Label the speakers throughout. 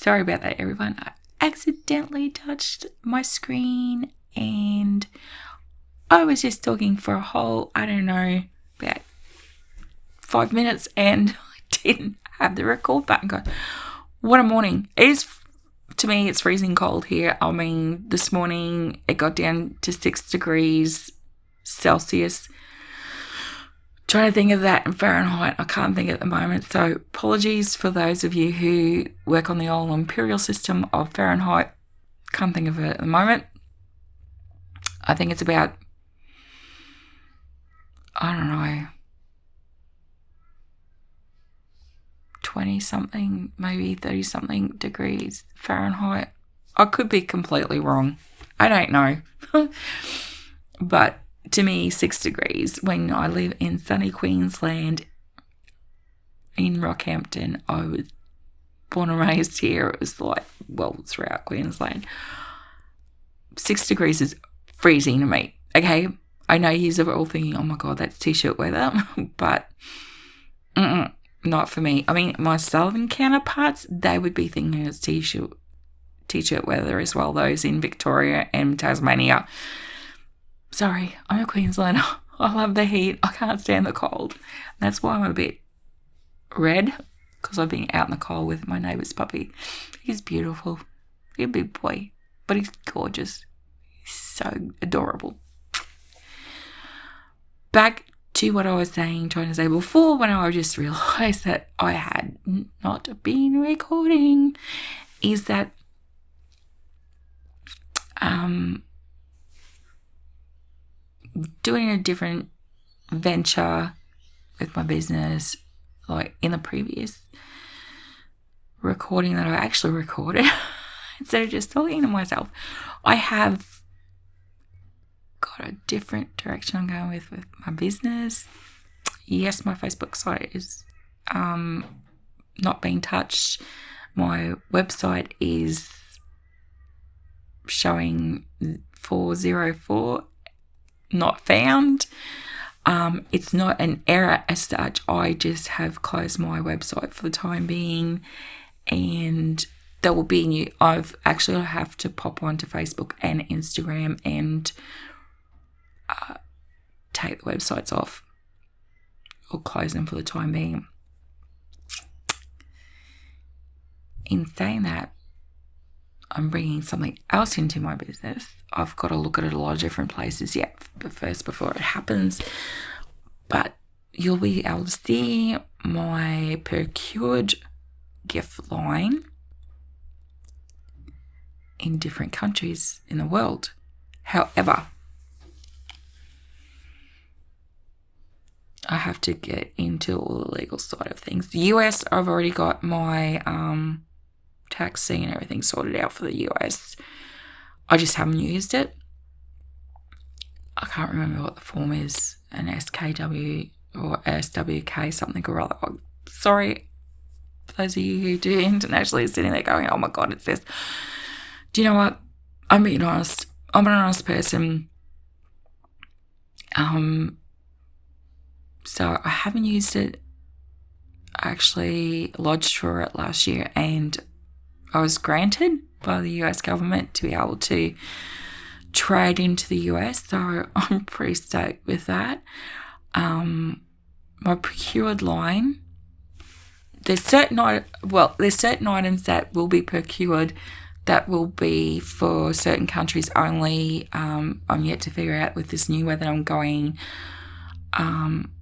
Speaker 1: Sorry about that, everyone. I accidentally touched my screen and I was just talking for a whole, about 5 minutes and I didn't have the record button going. What a morning. To me, it's freezing cold here. I mean, this morning it got down to 6 degrees Celsius. Trying to think of that in Fahrenheit. I can't think at the moment. So apologies for those of you who work on the old imperial system of Fahrenheit. Can't think of it at the moment. I think it's about, 20-something, maybe 30-something degrees Fahrenheit. I could be completely wrong. I don't know. But to me, 6 degrees when I live in sunny Queensland in Rockhampton. I was born and raised here. It was throughout Queensland. 6 degrees is freezing to me. Okay, I know you're all thinking, oh my God, that's t-shirt weather. But not for me. I mean, my southern counterparts, they would be thinking it's t-shirt weather as well, those in Victoria and Tasmania. Sorry, I'm a Queenslander. I love the heat. I can't stand the cold. That's why I'm a bit red, because I've been out in the cold with my neighbour's puppy. He's beautiful. He's a big boy, but he's gorgeous. He's so adorable. Back to what I was trying to say before, when I just realised that I had not been recording, is that doing a different venture with my business, like in the previous recording that I actually recorded, instead of just talking to myself, I have got a different direction I'm going with my business. Yes, my Facebook site is not being touched. My website is showing 404 not found. It's not an error as such. I just have closed my website for the time being, and there will be new. I've actually have to pop onto Facebook and Instagram and take the websites off or close them for the time being. In saying that, I'm bringing something else into my business. I've got to look at it a lot of different places yet, but first, before it happens. But you'll be able to see my procured gift line in different countries in the world. However, I have to get into all the legal side of things. The US, I've already got my taxi and everything sorted out for the US. I just haven't used it. I can't remember what the form is, an SKW or SWK, something or other. Sorry, for those of you who do internationally sitting there going, oh my God, it's this. Do you know what? I'm being honest. I'm an honest person. So I haven't used it. I actually lodged for it last year and I was granted by the US government to be able to trade into the US. So I'm pretty stoked with that. My procured line, there's certain items that will be procured that will be for certain countries only. I'm yet to figure out with this new whether I'm going,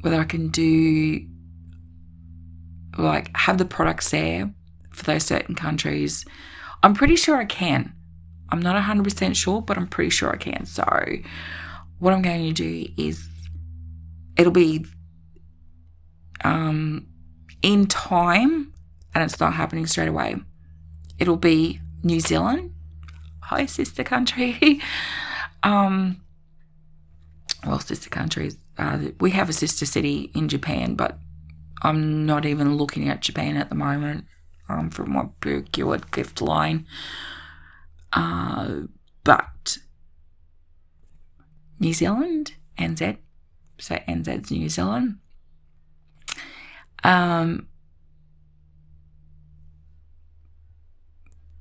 Speaker 1: whether I can do, have the products there for those certain countries. I'm pretty sure I can. I'm not 100% sure, but I'm pretty sure I can. So what I'm going to do is it'll be in time, and it's not happening straight away. It'll be New Zealand. Hi, sister country. Sister countries. We have a sister city in Japan, but I'm not even looking at Japan at the moment from my procured gift line. But New Zealand, NZ, so NZ's New Zealand.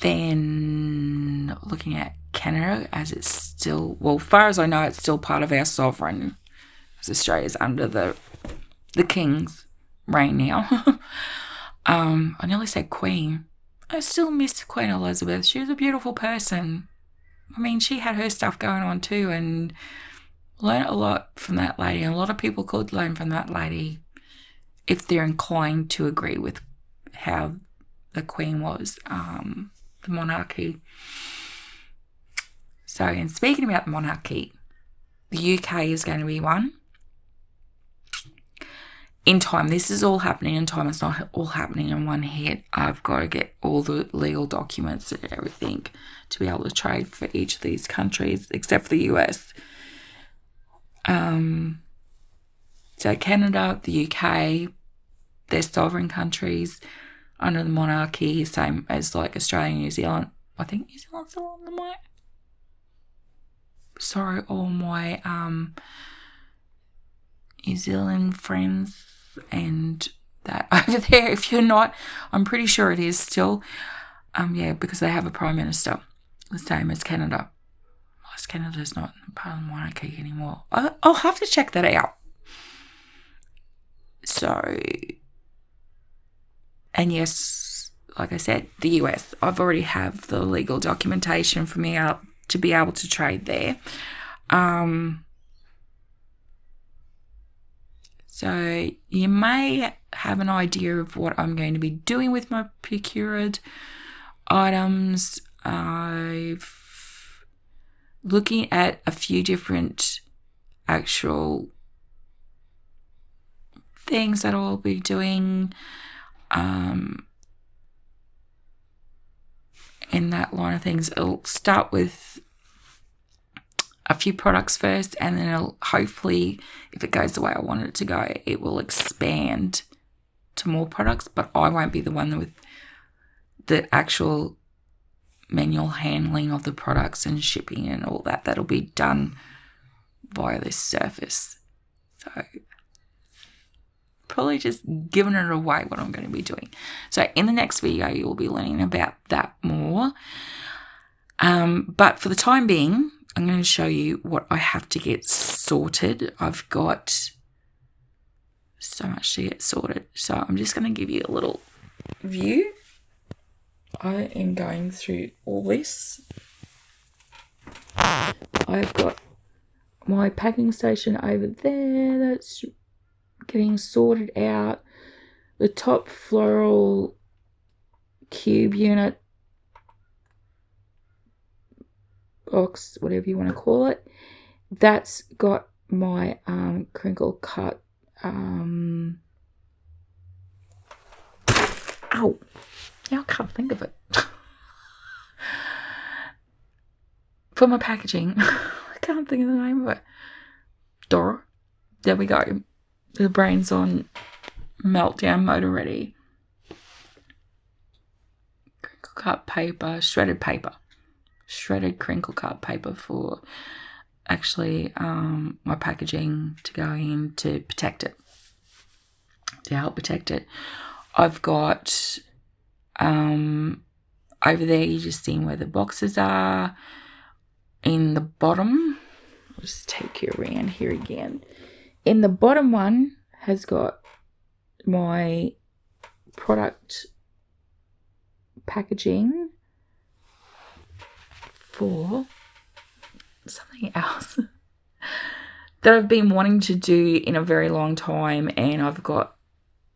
Speaker 1: Then looking at Canada, as it's still, well, as far as I know, it's still part of our sovereign, as Australia's under the King's reign now. I nearly said Queen. I still miss Queen Elizabeth. She was a beautiful person. I mean, she had her stuff going on too, and learned a lot from that lady. And a lot of people could learn from that lady if they're inclined to agree with how the Queen was, the monarchy. So, and speaking about the monarchy, the UK is going to be one. In time, this is all happening in time. It's not all happening in one hit. I've got to get all the legal documents and everything to be able to trade for each of these countries, except for the US. So Canada, the UK, they're sovereign countries under the monarchy, same as like Australia and New Zealand. I think New Zealand's still on the way. Sorry, all my New Zealand friends and that over there. If you're not, I'm pretty sure it is still. Because they have a prime minister, the same as Canada. Most Canada's not part of the monarchy anymore. I'll have to check that out. So, and yes, like I said, the US. I've already have the legal documentation for me out to be able to trade there. So you may have an idea of what I'm going to be doing with my procured items. I've looking at a few different actual things that I'll be doing in that line of things. It'll start with a few products first, and then it'll hopefully, if it goes the way I want it to go, it will expand to more products, but I won't be the one with the actual manual handling of the products and shipping and all that. That'll be done via this surface. So probably just giving it away what I'm going to be doing. So in the next video, you'll be learning about that more. But for the time being, I'm going to show you what I have to get sorted. I've got so much to get sorted. So I'm just going to give you a little view. I am going through all this. I've got my packing station over there that's getting sorted out. The top floral cube unit box, whatever you want to call it, that's got my crinkle cut ow, now I can't think of it for my packaging. I can't think of the name of it. Dora, there we go. The brain's on meltdown mode already. Crinkle cut paper, shredded crinkle cut paper for actually my packaging to go in to protect it, to help protect it. I've got over there, you just seeing where the boxes are. In the bottom, I'll just take you around here again. In the bottom one has got my product packaging for something else that I've been wanting to do in a very long time, and I've got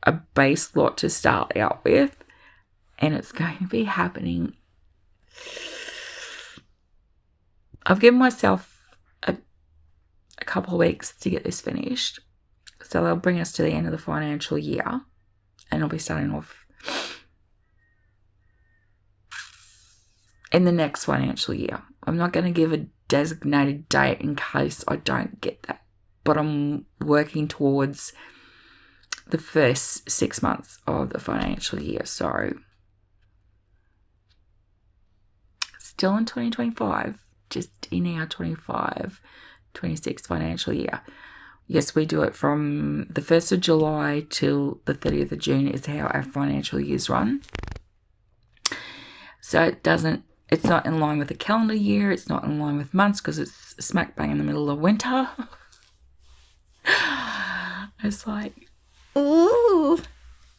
Speaker 1: a base lot to start out with, and it's going to be happening. I've given myself a couple of weeks to get this finished, so they'll bring us to the end of the financial year, and I'll be starting off in the next financial year. I'm not going to give a designated date in case I don't get that, but I'm working towards the first 6 months of the financial year. So still in 2025, just in our 25-26 financial year. Yes, we do it from the 1st of July till the 30th of June is how our financial years run. So it's not in line with the calendar year. It's not in line with months because it's smack bang in the middle of winter. It's like, ooh,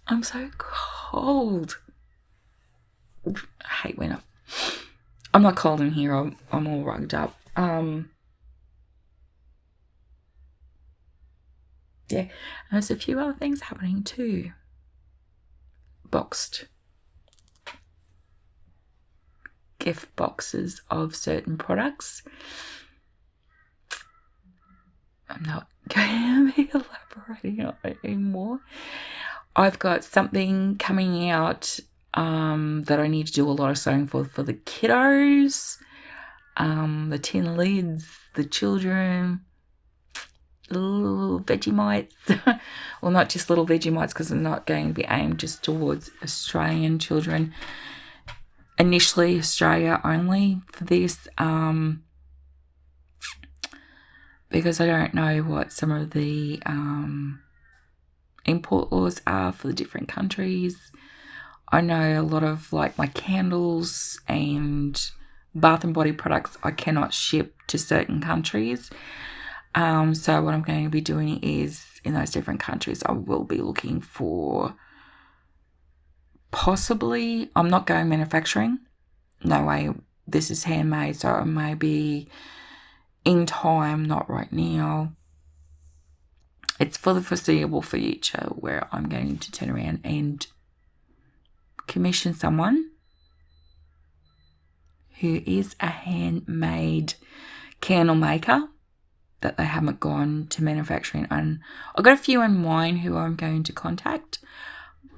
Speaker 1: I'm so cold. I hate winter. I'm not cold in here. I'm all rugged up. Yeah, and there's a few other things happening too. Boxed gift boxes of certain products. I'm not going to be elaborating on it anymore. I've got something coming out that I need to do a lot of sewing for the kiddos, the tin lids, the children, little Vegemites. Well, not just little Vegemites, because they're not going to be aimed just towards Australian children. Initially, Australia only for this, because I don't know what some of the import laws are for the different countries. I know a lot of like my candles and bath and body products I cannot ship to certain countries. So what I'm going to be doing is in those different countries, I will be looking for possibly, I'm not going manufacturing. No way, this is handmade, so it may be in time, not right now. It's for the foreseeable future where I'm going to turn around and commission someone who is a handmade candle maker that they haven't gone to manufacturing. And I've got a few in mind who I'm going to contact,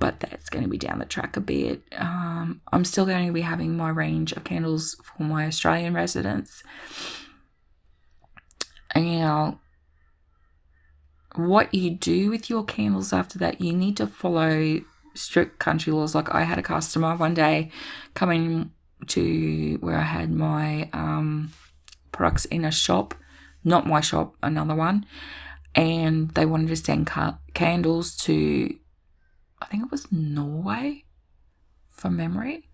Speaker 1: but that's going to be down the track a bit. I'm still going to be having my range of candles for my Australian residents. And now, what you do with your candles after that, you need to follow strict country laws. Like I had a customer one day coming to where I had my products in a shop, not my shop, another one, and they wanted to send candles to, I think it was Norway, from memory.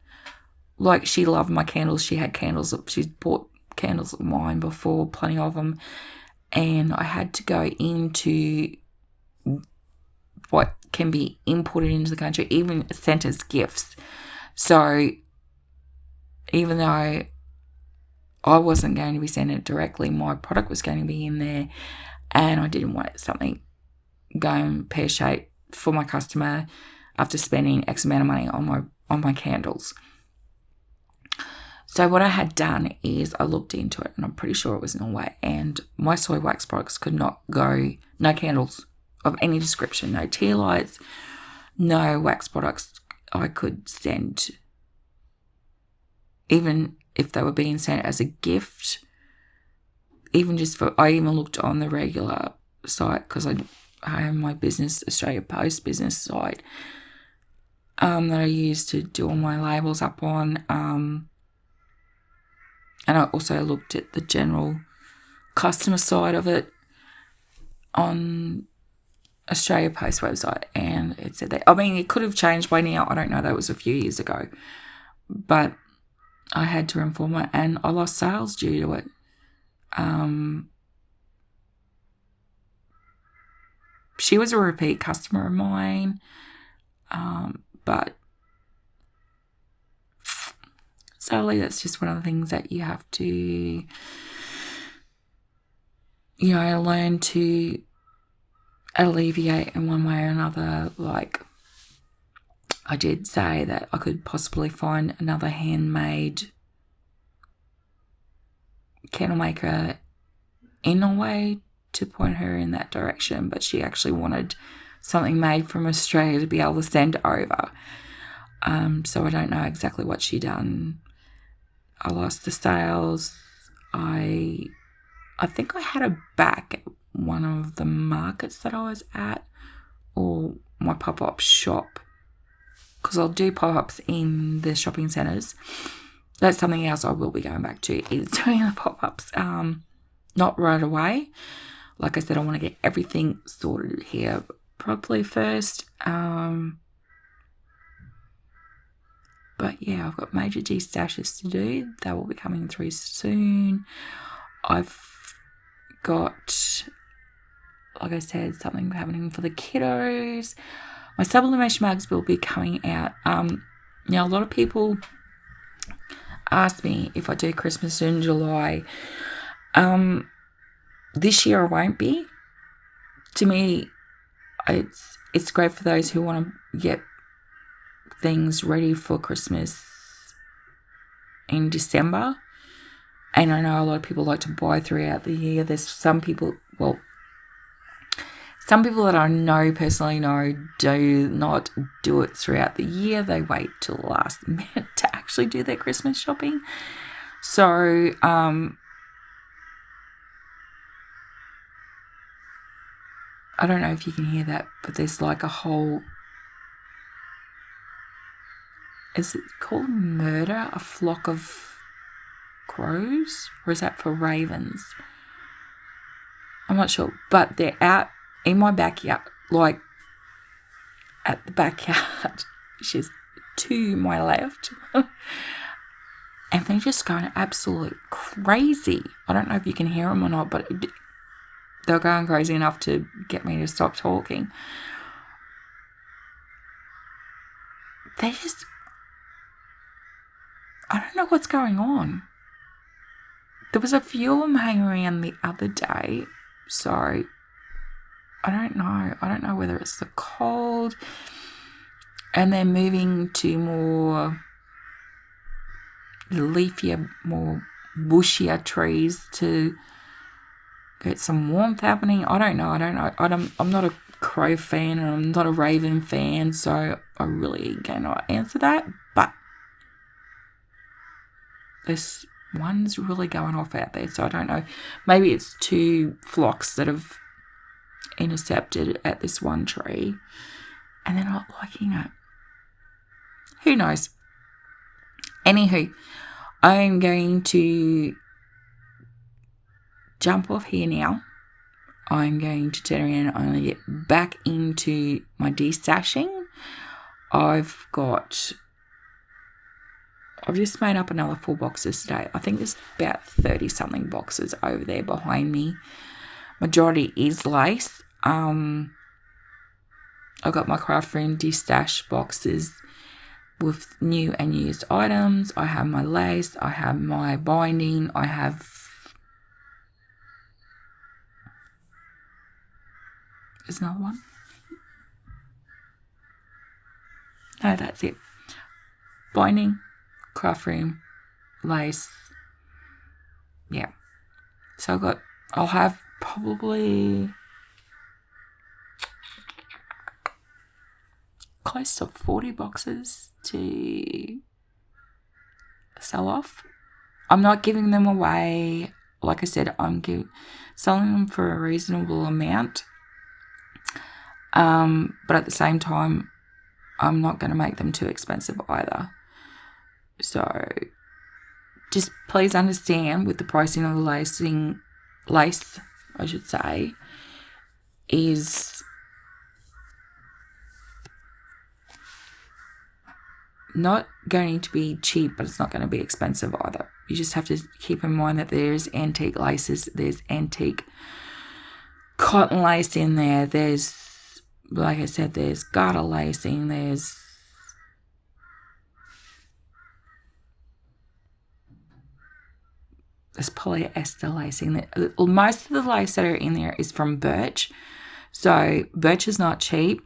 Speaker 1: Like, she loved my candles. She had candles. She's bought candles of mine before, plenty of them. And I had to go into what can be imported into the country, even sent as gifts. So even though I wasn't going to be sending it directly, my product was going to be in there, and I didn't want something going pear-shaped for my customer after spending X amount of money on my candles. So what I had done is I looked into it, and I'm pretty sure it was Norway, and my soy wax products could not go, no candles of any description, no tea lights, no wax products I could send, even if they were being sent as a gift, even just for, I even looked on the regular site, because I have my business, Australia Post business site, that I use to do all my labels up on, and I also looked at the general customer side of it on Australia Post website, and it said that, I mean, it could have changed by now, I don't know, that was a few years ago, but I had to inform her, and I lost sales due to it. She was a repeat customer of mine, but sadly, that's just one of the things that you have to, learn to alleviate in one way or another. Like, I did say that I could possibly find another handmade candle maker in Norway to point her in that direction, but she actually wanted something made from Australia to be able to send over. So I don't know exactly what she done. I lost the sales. I think I had her back at one of the markets that I was at, or my pop-up shop, because I'll do pop-ups in the shopping centres. That's something else I will be going back to, is doing the pop-ups. Not right away. Like I said, I want to get everything sorted here properly first. But yeah, I've got major destashes to do. They will be coming through soon. I've got, like I said, something happening for the kiddos. My sublimation mugs will be coming out. Now, a lot of people ask me if I do Christmas in July. This year I won't be. To me, it's great for those who want to get things ready for Christmas in December. And I know a lot of people like to buy throughout the year. There's some people that I personally know do not do it throughout the year. They wait till the last minute to actually do their Christmas shopping. So, I don't know if you can hear that, but there's like a whole, is it called murder? A flock of crows? Or is that for ravens? I'm not sure. But they're out in my backyard, like at the backyard, which is to my left. And they're just going absolute crazy. I don't know if you can hear them or not, but they're going crazy enough to get me to stop talking. They just, I don't know what's going on. There was a few of them hanging around the other day. So, I don't know. I don't know whether it's the cold and they're moving to more leafier, more bushier trees to get some warmth happening. I don't know. I'm not a crow fan and I'm not a raven fan, so I really cannot answer that. But this one's really going off out there, so I don't know. Maybe it's two flocks that have intercepted at this one tree and they're not liking it. Who knows? Anywho, I'm going to jump off here now. I'm going to turn around and I'm going to get back into my destashing. I've just made up another 4 boxes today. I think there's about 30 something boxes over there behind me. Majority is lace. I've got my craft room destash boxes with new and used items. I have my lace. I have my binding. I have, there's another one. No, that's it. Binding, craft room, lace. Yeah. So I'll have probably close to 40 boxes to sell off. I'm not giving them away. Like I said, I'm selling them for a reasonable amount. But at the same time, I'm not going to make them too expensive either. So just please understand with the pricing of the lace, I should say, is not going to be cheap, but it's not going to be expensive either. You just have to keep in mind that there's antique laces, there's antique cotton lace in there, there's, like I said, there's garter lacing, there's polyester lacing. Most of the lace that are in there is from birch. So birch is not cheap.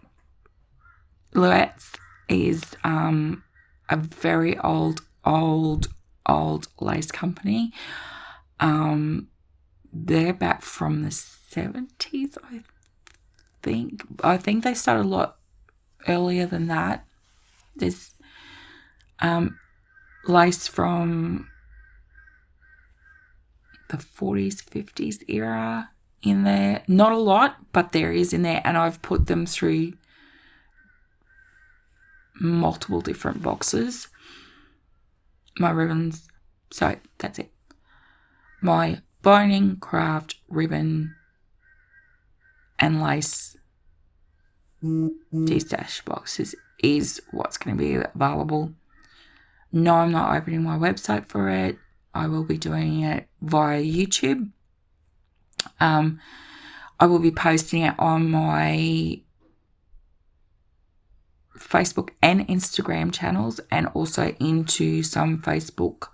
Speaker 1: Luette's is a very old lace company. They're back from the 70s, I think. I think they started a lot earlier than that. There's lace from the 40s, 50s era in there. Not a lot, but there is in there. And I've put them through multiple different boxes. My ribbons. So that's it. My binding, craft, ribbon, and lace destash boxes is what's going to be available. No, I'm not opening my website for it. I will be doing it via YouTube. I will be posting it on my Facebook and Instagram channels, and also into some Facebook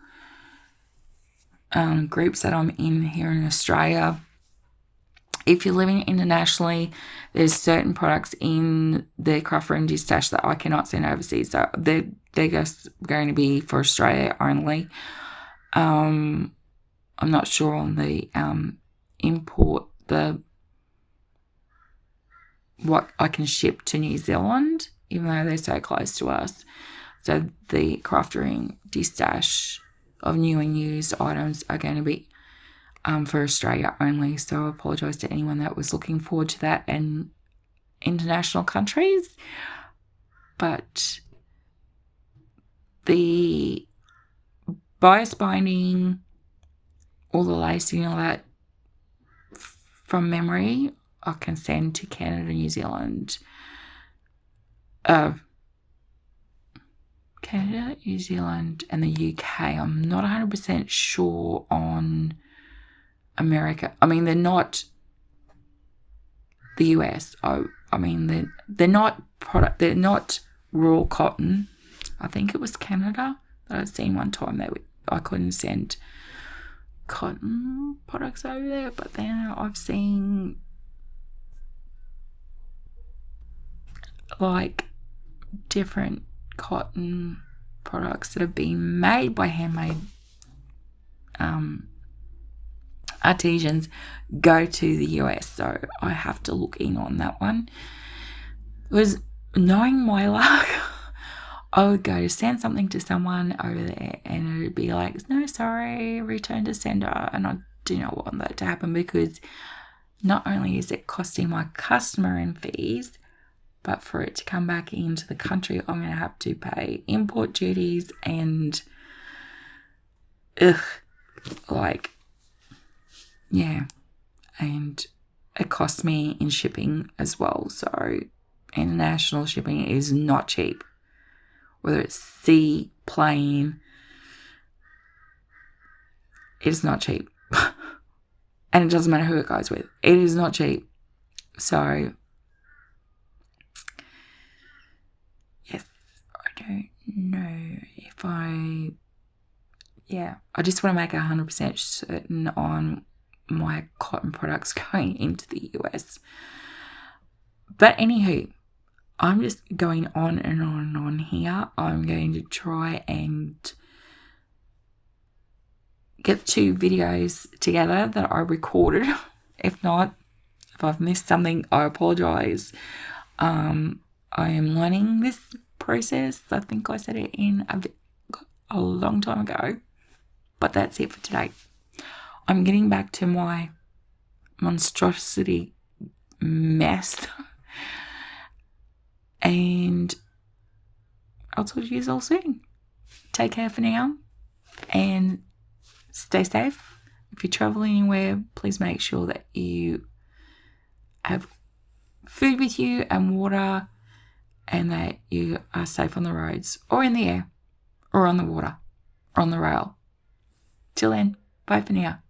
Speaker 1: groups that I'm in here in Australia. If you're living internationally, there's certain products in the craft room dish stash that I cannot send overseas. So they're just going to be for Australia only. I'm not sure on the import, what I can ship to New Zealand, even though they're so close to us. So the craft room dish stash of new and used items are going to be for Australia only. So I apologise to anyone that was looking forward to that in international countries. But the bias binding, all the lacing, all that, from memory, I can send to Canada, New Zealand, Canada, New Zealand, and the UK. I'm not 100% sure on America. I mean, they're not the US. I mean, they're not They're not raw cotton. I think it was Canada that I've seen one time that I couldn't send cotton products over there, but then I've seen like different cotton products that have been made by handmade artisans go to the US, so I have to look in on that one. It was, knowing my luck, I would go to send something to someone over there and it would be like, no, sorry, return to sender, and I do not want that to happen, because not only is it costing my customer in fees, but for it to come back into the country, I'm going to have to pay import duties and, and it costs me in shipping as well. So international shipping is not cheap. Whether it's sea, plane, it's not cheap. And it doesn't matter who it goes with. It is not cheap. So, yes, I don't know if I just want to make 100% certain on my cotton products going into the US. But anywho, I'm just going on and on and on here. I'm going to try and get 2 videos together that I recorded. If not, if I've missed something, I apologise. I am learning this process. I think I said it in a long time ago. But that's it for today. I'm getting back to my monstrosity mess. And I'll talk to you all soon. Take care for now and stay safe. If you travel anywhere, please make sure that you have food with you and water, and that you are safe on the roads or in the air or on the water or on the rail. Till then, bye for now.